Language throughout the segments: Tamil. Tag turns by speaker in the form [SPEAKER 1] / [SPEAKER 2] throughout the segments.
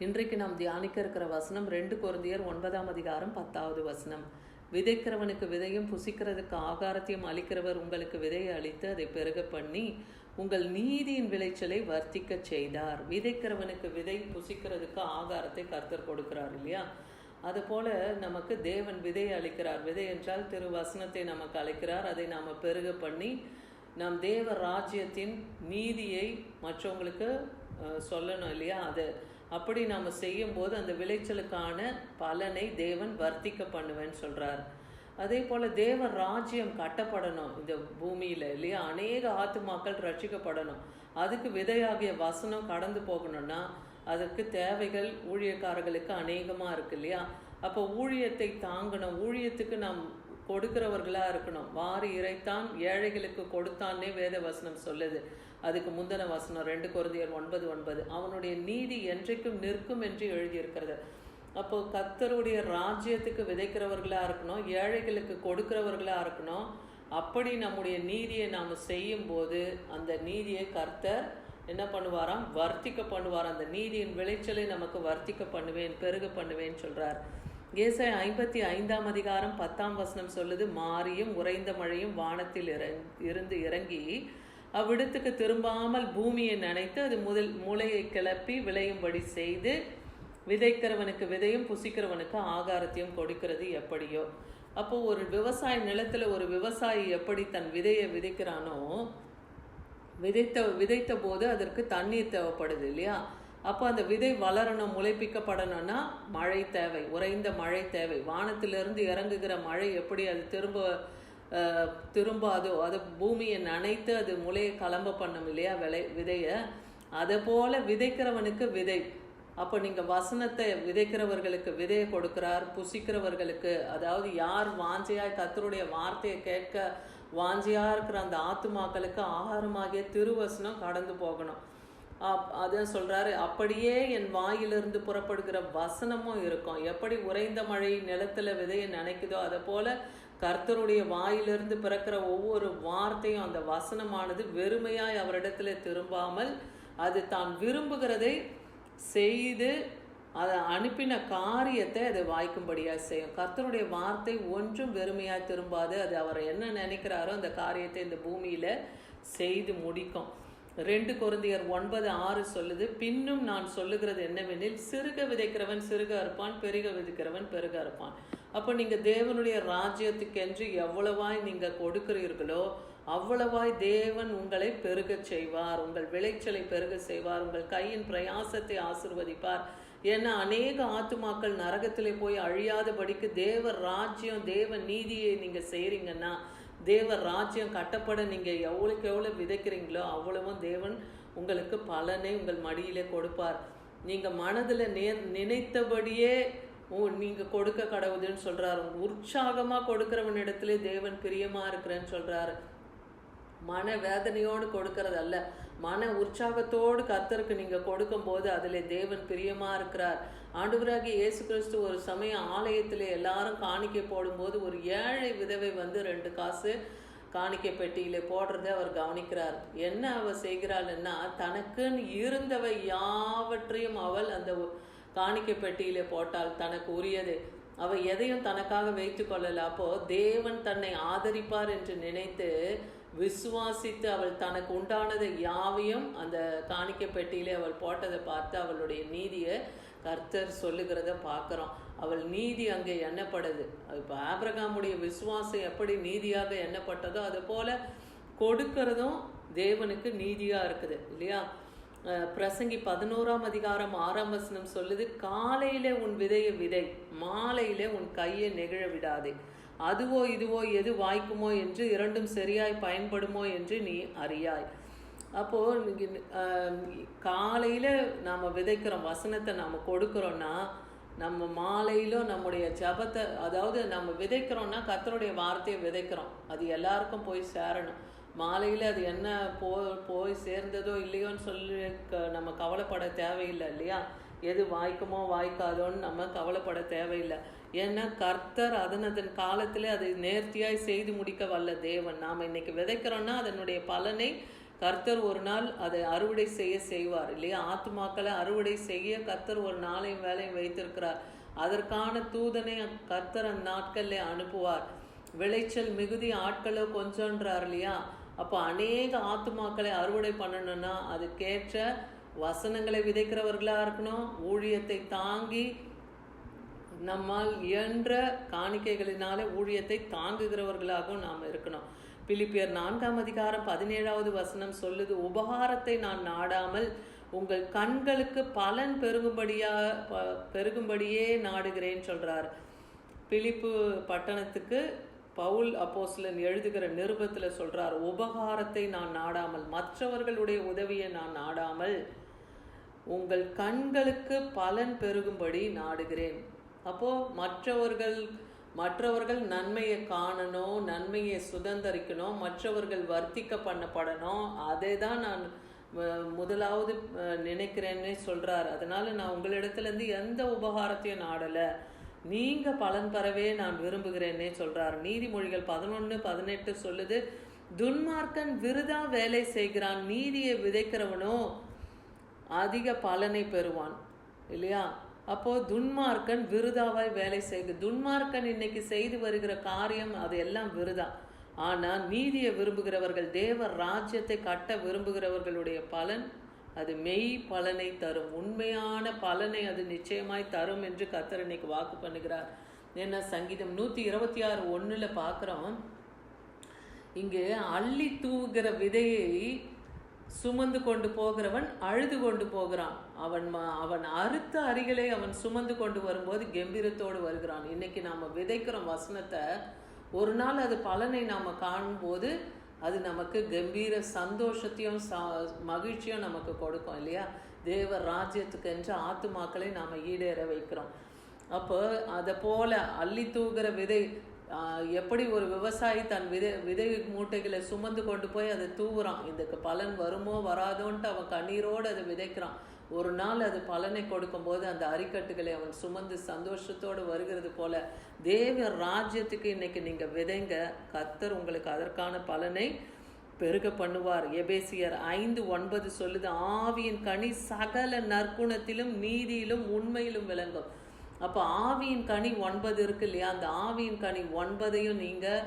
[SPEAKER 1] இன்றைக்கு நாம் தியானிக்க இருக்கிற வசனம் 2 கொரிந்தியர் 9ஆம் அதிகாரம் 10வது வசனம். விதைக்கிறவனுக்கு விதையும் புசிக்கிறதுக்கு ஆகாரத்தையும் அளிக்கிறவர் உங்களுக்கு விதையை அளித்து அதை பெருக பண்ணி உங்கள் நீதியின் விளைச்சலை வர்த்திக்க செய்தார். விதைக்கிறவனுக்கு விதை, புசிக்கிறதுக்கு ஆகாரத்தை கர்த்தர் கொடுக்கிறார் இல்லையா? அதுபோல நமக்கு தேவன் விதையை அளிக்கிறார். விதை என்றால் திரு வசனத்தை நமக்கு அளிக்கிறார். அதை நாம் பெருக பண்ணி நாம் தேவ ராஜ்யத்தின் நீதியை மற்றவங்களுக்கு சொல்லணும் இல்லையா? அது அப்படி நாம் செய்யும்போது அந்த விளைச்சலுக்கான பலனை தேவன் வர்த்திக்க பண்ணுவேன்னு சொல்கிறார். அதே போல் தேவ ராஜ்யம் கட்டப்படணும் இந்த பூமியில் இல்லையா? அநேக ஆத்துமாக்கள் ரட்சிக்கப்படணும். அதுக்கு விதையாகிய வசனம் கடந்து போகணும்னா அதுக்கு தேவைகள் ஊழியக்காரர்களுக்கு அநேகமாக இருக்கு இல்லையா? அப்போ ஊழியத்தை தாங்கணும். ஊழியத்துக்கு நாம் கொடுக்கிறவர்களாக இருக்கணும். வாரி இறைத்தான் ஏழைகளுக்கு கொடுத்தான்னே வேத வசனம் சொல்லுது. அதுக்கு முந்தின வசனம் 2 கொரிந்தியர் 9:9 அவனுடைய நீதி என்றைக்கும் நிற்கும் என்று எழுதியிருக்கிறது. அப்போ கர்த்தருடைய ராஜ்யத்துக்கு விதைக்கிறவர்களாக இருக்கணும், ஏழைகளுக்கு கொடுக்கிறவர்களாக இருக்கணும். அப்படி நம்முடைய நீதியை நாம் செய்யும் போது அந்த நீதியை கர்த்தர் என்ன பண்ணுவாராம்? வர்த்திக்க பண்ணுவார். அந்த நீதியின் விளைச்சலை நமக்கு வர்த்திக்க பண்ணுவேன், பெருக பண்ணுவேன்னு சொல்கிறார். ஏசாயா 55ஆம் அதிகாரம் 10ஆம் வசனம் சொல்லுது, மாரியும் உறைந்த மழையும் வானத்தில் இருந்து இறங்கி அவ்விடத்துக்கு திரும்பாமல் பூமியை நனைத்து அது முளையை கிளப்பி விளையும்படி செய்து விதைக்கிறவனுக்கு விதையும் புசிக்கிறவனுக்கு ஆகாரத்தையும் கொடுக்கிறது எப்படியோ. அப்போ ஒரு விவசாய நிலத்தில் ஒரு விவசாயி எப்படி தன் விதையை விதைக்கிறானோ, விதைத்த போது அதற்கு தண்ணீர் தேவைப்படுது இல்லையா? அப்போ அந்த விதை வளரணும், முளைப்பிக்கப்படணும்னா மழை தேவை, உறைந்த மழை தேவை. வானத்திலிருந்து இறங்குகிற மழை எப்படி அது திரும்பாதோ, அது பூமியை நனைத்து அது முளையை கிளம்ப பண்ணும் இல்லையா விதையை? அதை போல் விதைக்கிறவனுக்கு விதை. அப்போ நீங்கள் வசனத்தை விதைக்கிறவர்களுக்கு விதையை கொடுக்கிறார், புசிக்கிறவர்களுக்கு, அதாவது யார் வாஞ்சையாய் கர்த்தருடைய வார்த்தையை கேட்க வாஞ்சையாக இருக்கிற அந்த ஆத்துமாக்களுக்கு ஆகாரமாகிய திருவசனம் கடந்து போகணும். அதான் சொல்கிறாரு, அப்படியே என் வாயிலிருந்து புறப்படுகிற வசனமும் இருக்கும். எப்படி உறைந்த மழை நிலத்தில் விதையை நினைக்குதோ அதை போல் கர்த்தருடைய வாயிலிருந்து பிறக்கிற ஒவ்வொரு வார்த்தையும் அந்த வசனமானது வெறுமையாய் அவரிடத்தில் திரும்பாமல் அது தான் விரும்புகிறதை செய்து அதை அனுப்பின காரியத்தை அதை வாய்க்கும்படியாக செய்யும். கர்த்தருடைய வார்த்தை ஒன்றும் வெறுமையாக திரும்பாது. அது அவர் என்ன நினைக்கிறாரோ அந்த காரியத்தை இந்த பூமியில் செய்து முடிக்கும். 2 கொரிந்தியர் 9:6 சொல்லுது, பின்னும் நான் சொல்லுகிறது என்னவெனில் சிறுக விதைக்கிறவன் சிறுக அறுப்பான், பெருக விதைக்கிறவன் பெருக அறுப்பான். அப்போ நீங்கள் தேவனுடைய ராஜ்யத்துக்கென்று எவ்வளவாய் நீங்கள் கொடுக்கிறீர்களோ அவ்வளவாய் தேவன் உங்களை பெருக செய்வார், உங்கள் விளைச்சலை பெருக செய்வார், உங்கள் கையின் பிரயாசத்தை ஆசீர்வதிப்பார். ஏன்னா அநேக ஆத்துமாக்கள் நரகத்திலே போய் அழியாதபடிக்கு தேவ ராஜ்யம் தேவ நீதியை நீங்கள் செய்கிறீங்கன்னா, தேவ ராஜ்யம் கட்டப்பட நீங்கள் எவ்வளோக்கு எவ்வளோ விதைக்கிறீங்களோ அவ்வளவும் தேவன் உங்களுக்கு பலனை உங்கள் மடியிலே கொடுப்பார். நீங்கள் மனதில் நினைத்தபடியே நீங்கள் கொடுக்க கடவுதுன்னு சொல்கிறாரு. உற்சாகமாக கொடுக்குறவனிடத்துல தேவன் பிரியமாக இருக்கிறேன்னு சொல்கிறாரு. மன வேதனையோடு கொடுக்கறது அல்ல, மன உற்சாகத்தோடு கர்த்தருக்கு நீங்கள் கொடுக்கும்போது அதில் தேவன் பிரியமாக இருக்கிறார். ஆண்டவராகிய இயேசு கிறிஸ்து ஒரு சமயம் ஆலயத்தில் எல்லாரும் காணிக்கை போடும்போது ஒரு ஏழை விதவை 2 காசு காணிக்கை பெட்டியில் போடுறத அவர் கவனிக்கிறார். என்ன அவள் செய்கிறாள்னா, தனக்குன்னு இருந்தவை யாவற்றையும் அவள் அந்த காணிக்கை பெட்டியிலே போட்டாள், தனக்கு உரியது. அவள் எதையும் தனக்காக வைத்து கொள்ளல. அப்போ தேவன் தன்னை ஆதரிப்பார் என்று நினைத்து விசுவாசித்து அவள் தனக்கு உண்டானதை யாவையும் அந்த காணிக்கை பெட்டியிலே அவள் போட்டதை பார்த்து அவளுடைய நீதியை கர்த்தர் சொல்லுகிறத பார்க்குறோம். அவள் நீதி அங்கே எண்ணப்படுது. இப்போ ஆபிரகாமுடைய விசுவாசம் எப்படி நீதியாக எண்ணப்பட்டதோ அது போல் கொடுக்கறதும் தேவனுக்கு நீதியாக இருக்குது இல்லையா? பிரசங்கி 11ஆம் அதிகாரம் 6ஆம் வசனம் சொல்லுது, காலையிலே உன் விதையை விதை, மாலையிலே உன் கையை நெகிழ விடாதே. அதுவோ இதுவோ எது வாய்க்குமோ என்று இரண்டும் சரியாய் பயன்படுமோ என்று நீ அறியாய். அப்போது காலையில் நாம் விதைக்கிறோம், வசனத்தை நாம் கொடுக்குறோன்னா நம்ம மாலையிலும் நம்முடைய ஜபத்தை, அதாவது நம்ம விதைக்கிறோன்னா கர்த்தருடைய வார்த்தையை விதைக்கிறோம், அது எல்லாருக்கும் போய் சேரணும். மாலையில் அது என்ன போய் சேர்ந்ததோ இல்லையோன்னு சொல்லி நம்ம கவலைப்பட தேவையில்லை இல்லையா? எது வாய்க்குமோ வாய்க்காதோன்னு நம்ம கவலைப்பட தேவையில்லை. ஏன்னா கர்த்தர் அதன் காலத்தில் அதை நேர்த்தியாய் செய்து முடிக்க வல்ல தேவன். நாம் இன்னைக்கு விதைக்கிறோன்னா அதனுடைய பலனை கர்த்தர் ஒரு நாள் அதை அறுவடை செய்வார் இல்லையா? ஆத்துமாக்களை அறுவடை செய்ய கர்த்தர் ஒரு நாளையும் வேலையும் வைத்திருக்கிறார். அதற்கான தூதனை கர்த்தர் அந்த நாட்களில் அனுப்புவார். விளைச்சல் மிகுதி ஆட்களோ கொஞ்சன்றார் இல்லையா? அப்போ அநேக ஆத்துமாக்களை அறுவடை பண்ணணும்னா அதுக்கேற்ற வசனங்களை விதைக்கிறவர்களாக இருக்கணும். ஊழியத்தை தாங்கி நம்மால் இயன்ற காணிக்கைகளினாலே ஊழியத்தை தாங்குகிறவர்களாகவும் நாம் இருக்கணும். பிலிப்பியர் 4:17 சொல்லுது, உபகாரத்தை நான் நாடாமல் உங்கள் கண்களுக்கு பலன் பெருகும்படியே நாடுகிறேன்னு சொல்றார். பிலிப்பு பட்டணத்துக்கு பவுல் அப்போஸ்தலன் எழுதுகிற நிருபத்தில் சொல்றார், உபகாரத்தை நான் நாடாமல், மற்றவர்களுடைய உதவியை நான் நாடாமல் உங்கள் கண்களுக்கு பலன் பெருகும்படி நாடுகிறேன். அப்போ மற்றவர்கள் நன்மையை காணணும், நன்மையை சுதந்திரிக்கணும், மற்றவர்கள் வர்த்திக்க பண்ணப்படணும். அதை தான் நான் முதலாவது நினைக்கிறேன்னு சொல்றார். அதனால நான் உங்களிடத்துலேருந்து எந்த உபகாரத்தையும் நாடலை, நீங்கள் பலன் பெறவே நான் விரும்புகிறேன்னே சொல்றார். நீதிமொழிகள் 11:18 சொல்லுது, துன்மார்க்கன் விருதா வேலை செய்கிறான், நீதியை விதைக்கிறவனோ அதிக பலனை பெறுவான் இல்லையா? அப்போ துன்மார்க்கன் விருதாவாய் வேலை துன்மார்க்கன் இன்னைக்கு செய்து வருகிற காரியம் அது எல்லாம் விருதா. ஆனால் நீதியை விரும்புகிறவர்கள், தேவ ராஜ்யத்தை கட்ட விரும்புகிறவர்களுடைய பலன் அது மெய் பலனை தரும், உண்மையான பலனை அது நிச்சயமாய் தரும் என்று கர்த்தர் இன்னைக்கு வாக்கு பண்ணுகிறார். என்ன சங்கீதம் 126:1 பார்க்குறோம், இங்கே அள்ளி தூவுகிற விதையை சுமந்து கொண்டு போகிறவன் அழுது கொண்டு போகிறான். அவன் அறுத்த அரிகளை அவன் சுமந்து கொண்டு வரும்போது கம்பீரத்தோடு வருகிறான். இன்னைக்கு நாம் விதைக்கிறோம் வசனத்தை, ஒரு நாள் அது பலனை நாம் காணும்போது அது நமக்கு கம்பீர சந்தோஷத்தையும் மகிழ்ச்சியும் நமக்கு கொடுக்கும் இல்லையா? தேவ ராஜ்யத்துக்கு என்று ஆத்துமாக்களை நாம் ஈடேற வைக்கிறோம். அப்போ அதை போல அள்ளி தூங்குற விதை, எப்படி ஒரு விவசாயி தன் விதை மூட்டைகளை சுமந்து கொண்டு போய் அதை தூவுறான், இதுக்கு பலன் வருமோ வராதோன்ட்டு அவன் கண்ணீரோடு அதை விதைக்கிறான். ஒரு நாள் அது பலனை கொடுக்கும்போது அந்த அரிக்கட்டுகளை அவன் சுமந்து சந்தோஷத்தோடு வருகிறது போல தேவ ராஜ்யத்துக்கு இன்னைக்கு நீங்கள் விதைங்க, கர்த்தர் உங்களுக்கு அதற்கான பலனை பெருக பண்ணுவார். எபேசியர் 5:9 சொல்லுது, ஆவியின் கனி சகல நற்குணத்திலும் நீதியிலும் உண்மையிலும் விளங்கும். அப்போ ஆவியின் கனி 9 இருக்கு இல்லையா? அந்த ஆவியின் கனி 9ஐயும் நீங்கள்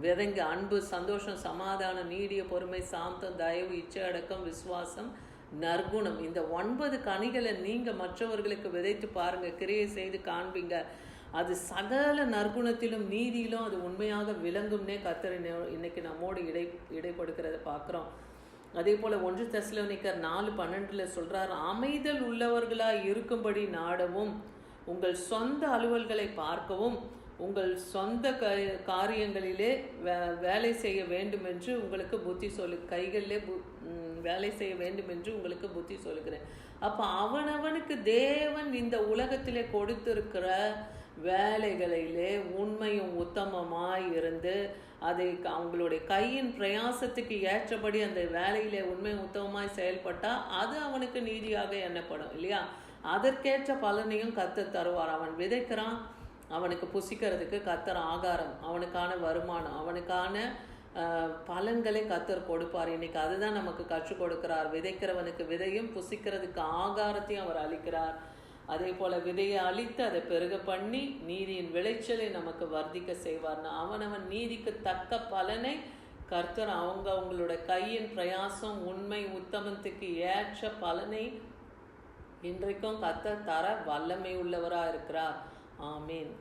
[SPEAKER 1] விதைங்க. அன்பு, சந்தோஷம், சமாதானம், நீடிய பொறுமை, சாந்தம், தயவு, இச்சை அடக்கம், விசுவாசம், நற்குணம். இந்த 9 கனிகளை நீங்கள் மற்றவர்களுக்கு விதைத்து பாருங்கள், கிரியை செய்து காண்பீங்க. அது சகல நற்குணத்திலும் நீதியிலும் அது உண்மையாக விளங்கும்னே கர்த்தர் இன்னைக்கு நம்மோடு இடைப்படுகிறத பார்க்குறோம். அதே போல் 1 தெசலோனிக்கர் 4:12 சொல்கிறார், அமைதல் உள்ளவர்களாய் இருக்கும்படி நாடவும், உங்கள் சொந்த அலுவல்களை பார்க்கவும், உங்கள் சொந்த காரியங்களிலே வேலை செய்ய வேண்டும் என்று உங்களுக்கு புத்தி கைகளிலே வேலை செய்ய வேண்டும் என்று உங்களுக்கு புத்தி சொல்லுகிறேன். அப்போ அவனவனுக்கு தேவன் இந்த உலகத்திலே கொடுத்திருக்கிற வேலைகளிலே உண்மையும் உத்தமமாய் இருந்து அதை அவங்களுடைய கையின் பிரயாசத்துக்கு ஏற்றபடி அந்த வேலையிலே உண்மை உத்தமமாய் செயல்பட்டால் அது அவனுக்கு நீதியாக எண்ணப்படும் இல்லையா? அதற்கேற்ற பலனையும் கர்த்தர் தருவார். அவன் விதைக்கிறான், அவனுக்கு புசிக்கிறதுக்கு கர்த்தர் ஆகாரம், அவனுக்கான வருமானம், அவனுக்கான பலன்களை கர்த்தர் கொடுப்பார். இன்னைக்கு அதுதான் நமக்கு கற்றுக் கொடுக்கிறார். விதைக்கிறவனுக்கு விதையும் புசிக்கிறதுக்கு ஆகாரத்தையும் அவர் அளிக்கிறார். அதே போல் விதையை அழித்து அதை பெருக பண்ணி நீதியின் விளைச்சலை நமக்கு வர்த்திக்க செய்வார்னா, அவனவன் நீதிக்கு தக்க பலனை கர்த்தர் அவங்களோட கையின் பிரயாசம் உண்மை உத்தமத்துக்கு ஏற்ற பலனை இன்றைக்கும் கர்த்தர் தர வல்லமை உள்ளவராக இருக்கிறார். ஆமீன்.